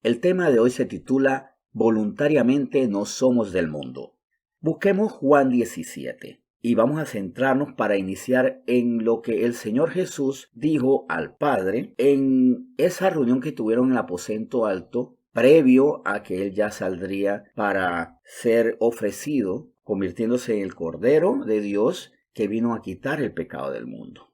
El tema de hoy se titula Voluntariamente no somos del mundo. Busquemos Juan 17 y vamos a centrarnos para iniciar en lo que el Señor Jesús dijo al Padre en esa reunión que tuvieron en el aposento alto previo a que Él ya saldría para ser ofrecido, convirtiéndose en el Cordero de Dios que vino a quitar el pecado del mundo.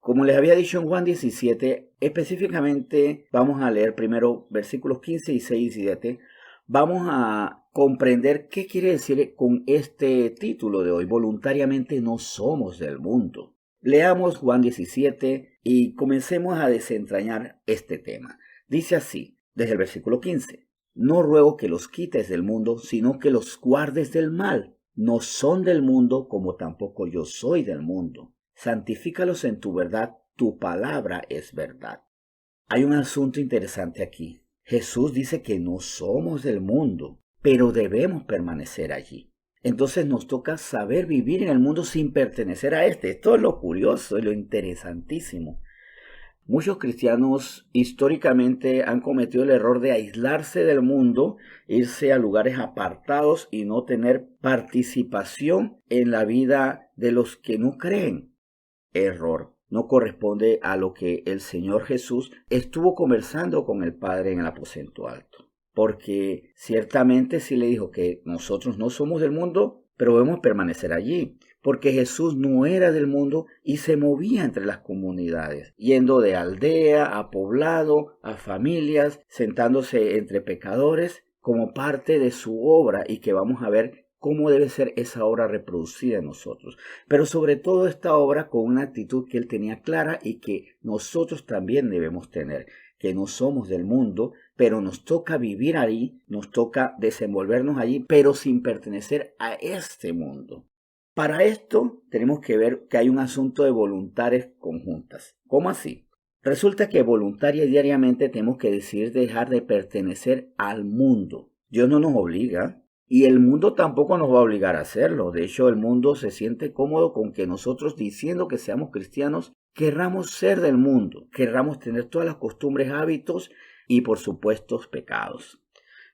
Como les había dicho en Juan 17, específicamente vamos a leer primero versículos 15 y 6 y 7. Vamos a comprender qué quiere decir con este título de hoy, voluntariamente no somos del mundo. Leamos Juan 17 y comencemos a desentrañar este tema. Dice así, desde el versículo 15, no ruego que los quites del mundo, sino que los guardes del mal. No son del mundo como tampoco yo soy del mundo. Santifícalos en tu verdad, tu palabra es verdad. Hay un asunto interesante aquí. Jesús dice que no somos del mundo, pero debemos permanecer allí. Entonces nos toca saber vivir en el mundo sin pertenecer a este. Esto es lo curioso y lo interesantísimo. Muchos cristianos históricamente han cometido el error de aislarse del mundo, irse a lugares apartados y no tener participación en la vida de los que no creen. Error. No corresponde a lo que el Señor Jesús estuvo conversando con el Padre en el aposento alto. Porque ciertamente sí le dijo que nosotros no somos del mundo, pero debemos permanecer allí. Porque Jesús no era del mundo y se movía entre las comunidades, yendo de aldea a poblado, a familias, sentándose entre pecadores como parte de su obra y que vamos a ver cómo debe ser esa obra reproducida en nosotros. Pero sobre todo esta obra con una actitud que él tenía clara y que nosotros también debemos tener, que no somos del mundo, pero nos toca vivir allí, nos toca desenvolvernos allí, pero sin pertenecer a este mundo. Para esto tenemos que ver que hay un asunto de voluntades conjuntas. ¿Cómo así? Resulta que voluntaria y diariamente tenemos que decidir dejar de pertenecer al mundo. Dios no nos obliga. Y el mundo tampoco nos va a obligar a hacerlo. De hecho, el mundo se siente cómodo con que nosotros, diciendo que seamos cristianos, querramos ser del mundo, querramos tener todas las costumbres, hábitos y, por supuesto, pecados.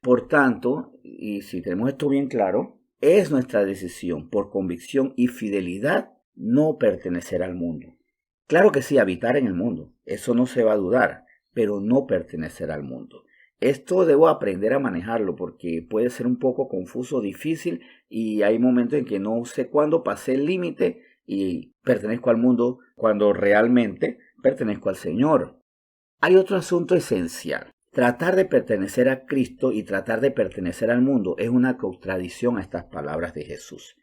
Por tanto, y si tenemos esto bien claro, es nuestra decisión, por convicción y fidelidad, no pertenecer al mundo. Claro que sí, habitar en el mundo, eso no se va a dudar, pero no pertenecer al mundo. Esto debo aprender a manejarlo porque puede ser un poco confuso, difícil y hay momentos en que no sé cuándo pasé el límite y pertenezco al mundo cuando realmente pertenezco al Señor. Hay otro asunto esencial. Tratar de pertenecer a Cristo y tratar de pertenecer al mundo es una contradicción a estas palabras de Jesús.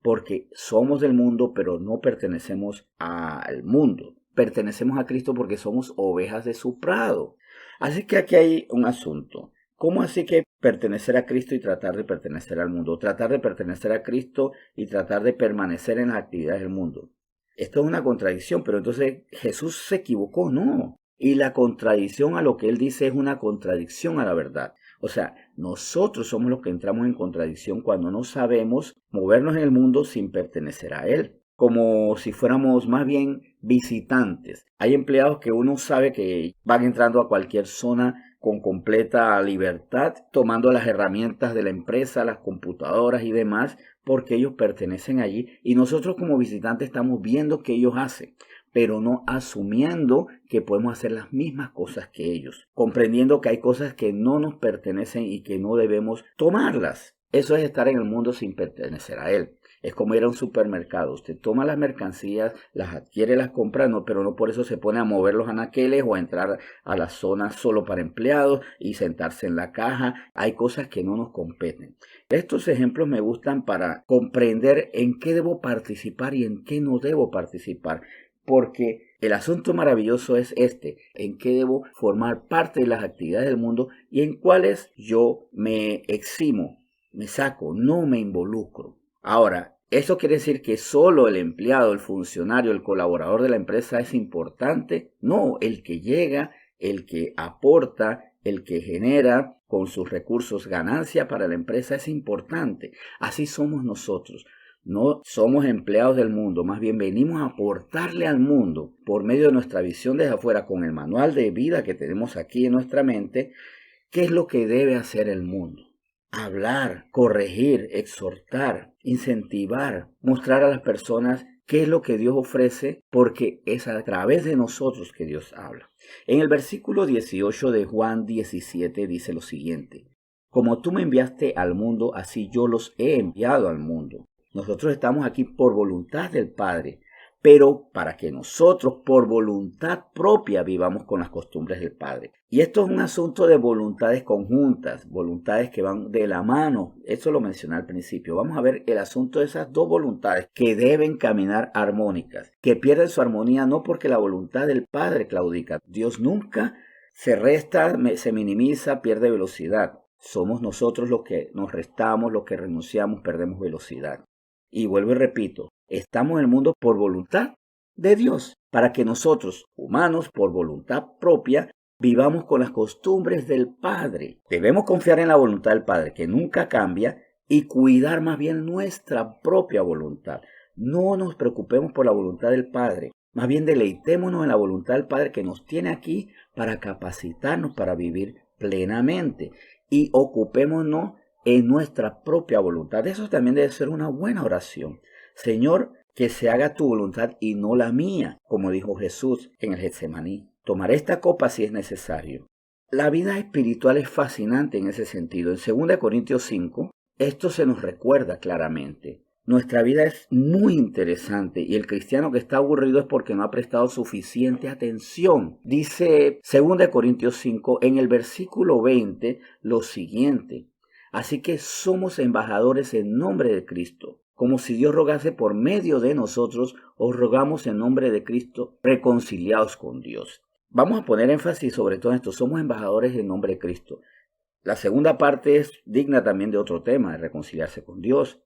Porque somos del mundo pero no pertenecemos al mundo. Pertenecemos a Cristo porque somos ovejas de su prado. Así que aquí hay un asunto. ¿Cómo así que pertenecer a Cristo y tratar de pertenecer al mundo? Tratar de pertenecer a Cristo y tratar de permanecer en las actividades del mundo. Esto es una contradicción, pero entonces Jesús se equivocó, no. Y la contradicción a lo que él dice es una contradicción a la verdad. O sea, nosotros somos los que entramos en contradicción cuando no sabemos movernos en el mundo sin pertenecer a él. Como si fuéramos más bien visitantes. Hay empleados que uno sabe que van entrando a cualquier zona con completa libertad, tomando las herramientas de la empresa, las computadoras y demás, porque ellos pertenecen allí y nosotros como visitantes estamos viendo qué ellos hacen, pero no asumiendo que podemos hacer las mismas cosas que ellos, comprendiendo que hay cosas que no nos pertenecen y que no debemos tomarlas. Eso es estar en el mundo sin pertenecer a él. Es como ir a un supermercado. Usted toma las mercancías, las adquiere, las compra, no, pero no por eso se pone a mover los anaqueles o a entrar a la zona solo para empleados y sentarse en la caja. Hay cosas que no nos competen. Estos ejemplos me gustan para comprender en qué debo participar y en qué no debo participar. Porque el asunto maravilloso es en qué debo formar parte de las actividades del mundo y en cuáles yo me eximo, me saco, no me involucro. Ahora, ¿eso quiere decir que solo el empleado, el funcionario, el colaborador de la empresa es importante? No, el que llega, el que aporta, el que genera con sus recursos ganancia para la empresa es importante. Así somos nosotros. No somos empleados del mundo, más bien venimos a aportarle al mundo por medio de nuestra visión desde afuera con el manual de vida que tenemos aquí en nuestra mente, ¿Qué es lo que debe hacer el mundo? Hablar, corregir, exhortar, incentivar, mostrar a las personas qué es lo que Dios ofrece, porque es a través de nosotros que Dios habla. En el versículo 18 de Juan 17 dice lo siguiente: como tú me enviaste al mundo, así yo los he enviado al mundo. Nosotros estamos aquí por voluntad del Padre, pero para que nosotros por voluntad propia vivamos con las costumbres del Padre. Y esto es un asunto de voluntades conjuntas, voluntades que van de la mano. Eso lo mencioné al principio. Vamos a ver el asunto de esas dos voluntades que deben caminar armónicas, que pierden su armonía no porque la voluntad del Padre claudica. Dios nunca se resta, se minimiza, pierde velocidad. Somos nosotros los que nos restamos, los que renunciamos, perdemos velocidad. Y vuelvo y repito, estamos en el mundo por voluntad de Dios, para que nosotros, humanos, por voluntad propia, vivamos con las costumbres del Padre. Debemos confiar en la voluntad del Padre, que nunca cambia, y cuidar más bien nuestra propia voluntad. No nos preocupemos por la voluntad del Padre, más bien deleitémonos en la voluntad del Padre que nos tiene aquí para capacitarnos para vivir plenamente, y ocupémonos en nuestra propia voluntad. Eso también debe ser una buena oración. Señor, que se haga tu voluntad y no la mía, como dijo Jesús en el Getsemaní. Tomaré esta copa si es necesario. La vida espiritual es fascinante en ese sentido. En 2 Corintios 5, esto se nos recuerda claramente. Nuestra vida es muy interesante y el cristiano que está aburrido es porque no ha prestado suficiente atención. Dice 2 Corintios 5 en el versículo 20 lo siguiente: así que somos embajadores en nombre de Cristo. Como si Dios rogase por medio de nosotros, os rogamos en nombre de Cristo, reconciliados con Dios. Vamos a poner énfasis sobre todo esto. Somos embajadores en nombre de Cristo. La segunda parte es digna también de otro tema, de reconciliarse con Dios.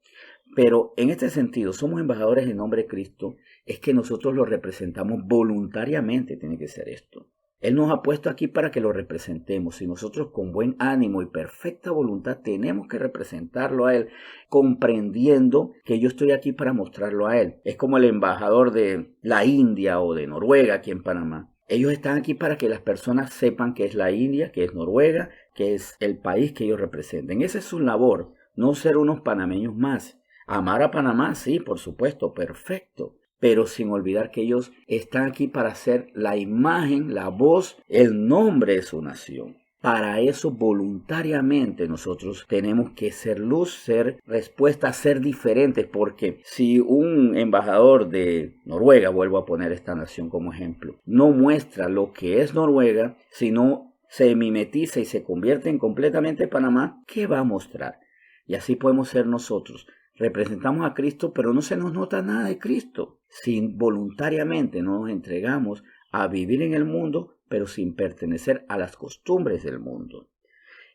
Pero en este sentido, somos embajadores en nombre de Cristo, es que nosotros lo representamos voluntariamente, tiene que ser esto. Él nos ha puesto aquí para que lo representemos y nosotros con buen ánimo y perfecta voluntad tenemos que representarlo a Él, comprendiendo que yo estoy aquí para mostrarlo a Él. Es como el embajador de la India o de Noruega aquí en Panamá. Ellos están aquí para que las personas sepan que es la India, que es Noruega, que es el país que ellos representen. Esa es su labor, no ser unos panameños más. Amar a Panamá, sí, por supuesto, perfecto, pero sin olvidar que ellos están aquí para ser la imagen, la voz, el nombre de su nación. Para eso voluntariamente nosotros tenemos que ser luz, ser respuesta, ser diferentes, porque si un embajador de Noruega, vuelvo a poner esta nación como ejemplo, no muestra lo que es Noruega, sino se mimetiza y se convierte en completamente Panamá, ¿qué va a mostrar? Y así podemos ser nosotros. Representamos a Cristo, pero no se nos nota nada de Cristo. Si voluntariamente no nos entregamos a vivir en el mundo, pero sin pertenecer a las costumbres del mundo.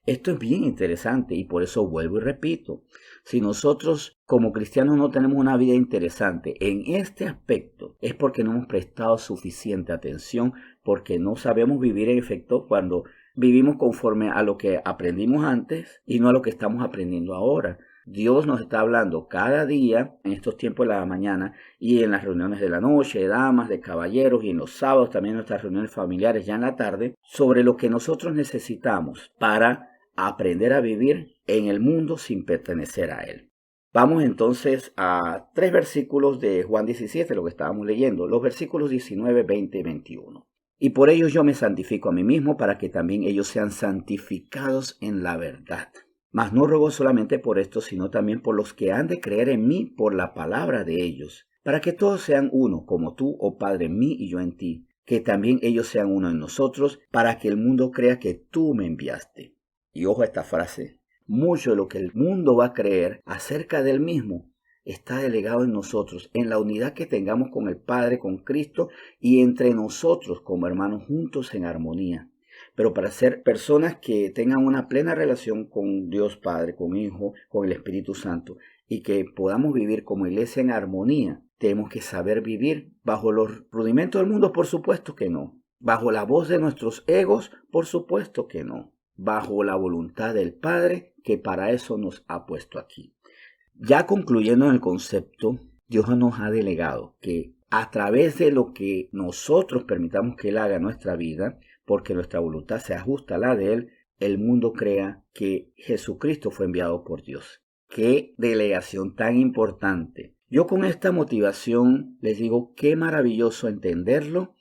Esto es bien interesante y por eso vuelvo y repito. Si nosotros como cristianos no tenemos una vida interesante en este aspecto, es porque no hemos prestado suficiente atención, porque no sabemos vivir en efecto cuando vivimos conforme a lo que aprendimos antes y no a lo que estamos aprendiendo ahora. Dios nos está hablando cada día, en estos tiempos de la mañana y en las reuniones de la noche, de damas, de caballeros y en los sábados también en nuestras reuniones familiares ya en la tarde, sobre lo que nosotros necesitamos para aprender a vivir en el mundo sin pertenecer a él. Vamos entonces a 3 versículos de Juan 17, lo que estábamos leyendo, los versículos 19, 20 y 21. Y por ellos yo me santifico a mí mismo para que también ellos sean santificados en la verdad. Mas no ruego solamente por esto, sino también por los que han de creer en mí por la palabra de ellos, para que todos sean uno, como tú, oh Padre, en mí y yo en ti, que también ellos sean uno en nosotros, para que el mundo crea que tú me enviaste. Y ojo a esta frase, mucho de lo que el mundo va a creer acerca del mismo está delegado en nosotros, en la unidad que tengamos con el Padre, con Cristo y entre nosotros como hermanos juntos en armonía. Pero para ser personas que tengan una plena relación con Dios Padre, con Hijo, con el Espíritu Santo y que podamos vivir como iglesia en armonía, tenemos que saber vivir bajo los rudimentos del mundo, por supuesto que no. Bajo la voz de nuestros egos, por supuesto que no. Bajo la voluntad del Padre, que para eso nos ha puesto aquí. Ya concluyendo en el concepto, Dios nos ha delegado que a través de lo que nosotros permitamos que Él haga en nuestra vida, porque nuestra voluntad se ajusta a la de Él, el mundo crea que Jesucristo fue enviado por Dios. ¡Qué delegación tan importante! Yo con esta motivación les digo, qué maravilloso entenderlo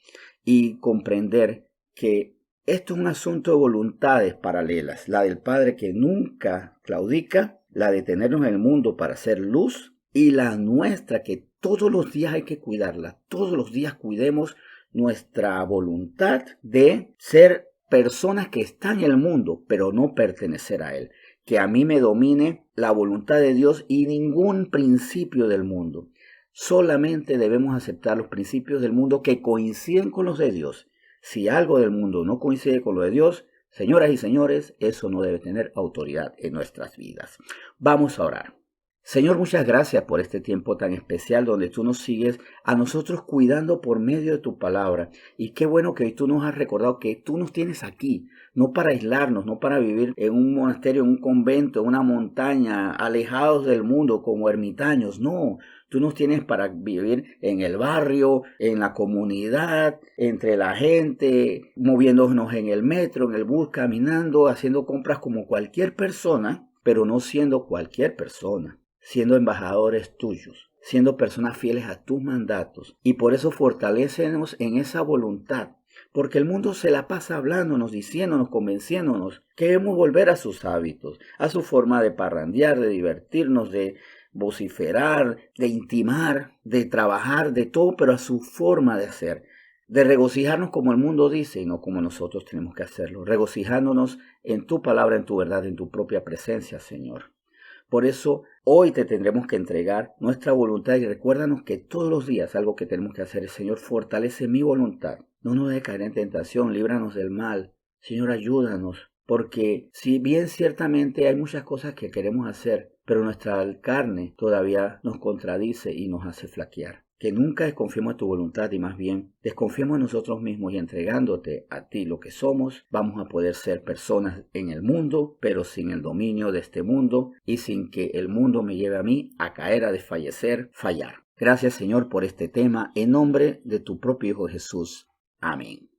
y comprender que esto es un asunto de voluntades paralelas, la del Padre que nunca claudica, la de tenernos en el mundo para hacer luz, y la nuestra que todos los días hay que cuidarla. Todos los días cuidemos nuestra voluntad de ser personas que están en el mundo, pero no pertenecer a él. Que a mí me domine la voluntad de Dios y ningún principio del mundo. Solamente debemos aceptar los principios del mundo que coinciden con los de Dios. Si algo del mundo no coincide con lo de Dios, señoras y señores, eso no debe tener autoridad en nuestras vidas. Vamos a orar. Señor, muchas gracias por este tiempo tan especial donde tú nos sigues a nosotros cuidando por medio de tu palabra. Y qué bueno que hoy tú nos has recordado que tú nos tienes aquí, no para aislarnos, no para vivir en un monasterio, en un convento, en una montaña, alejados del mundo como ermitaños. No, tú nos tienes para vivir en el barrio, en la comunidad, entre la gente, moviéndonos en el metro, en el bus, caminando, haciendo compras como cualquier persona, pero no siendo cualquier persona. Siendo embajadores tuyos, siendo personas fieles a tus mandatos. Y por eso fortalécenos en esa voluntad, porque el mundo se la pasa hablándonos, diciéndonos, convenciéndonos que debemos volver a sus hábitos, a su forma de parrandear, de divertirnos, de vociferar, de intimar, de trabajar, de todo, pero a su forma de hacer. De regocijarnos como el mundo dice y no como nosotros tenemos que hacerlo. Regocijándonos en tu palabra, en tu verdad, en tu propia presencia, Señor. Por eso hoy te tendremos que entregar nuestra voluntad y recuérdanos que todos los días algo que tenemos que hacer es, Señor, fortalece mi voluntad. No nos dejes caer en tentación, líbranos del mal. Señor, ayúdanos, porque si bien ciertamente hay muchas cosas que queremos hacer, pero nuestra carne todavía nos contradice y nos hace flaquear. Que nunca desconfiemos de tu voluntad y más bien desconfiemos de nosotros mismos y entregándote a ti lo que somos, vamos a poder ser personas en el mundo, pero sin el dominio de este mundo y sin que el mundo me lleve a mí a caer, a desfallecer, fallar. Gracias, Señor, por este tema, en nombre de tu propio Hijo Jesús. Amén.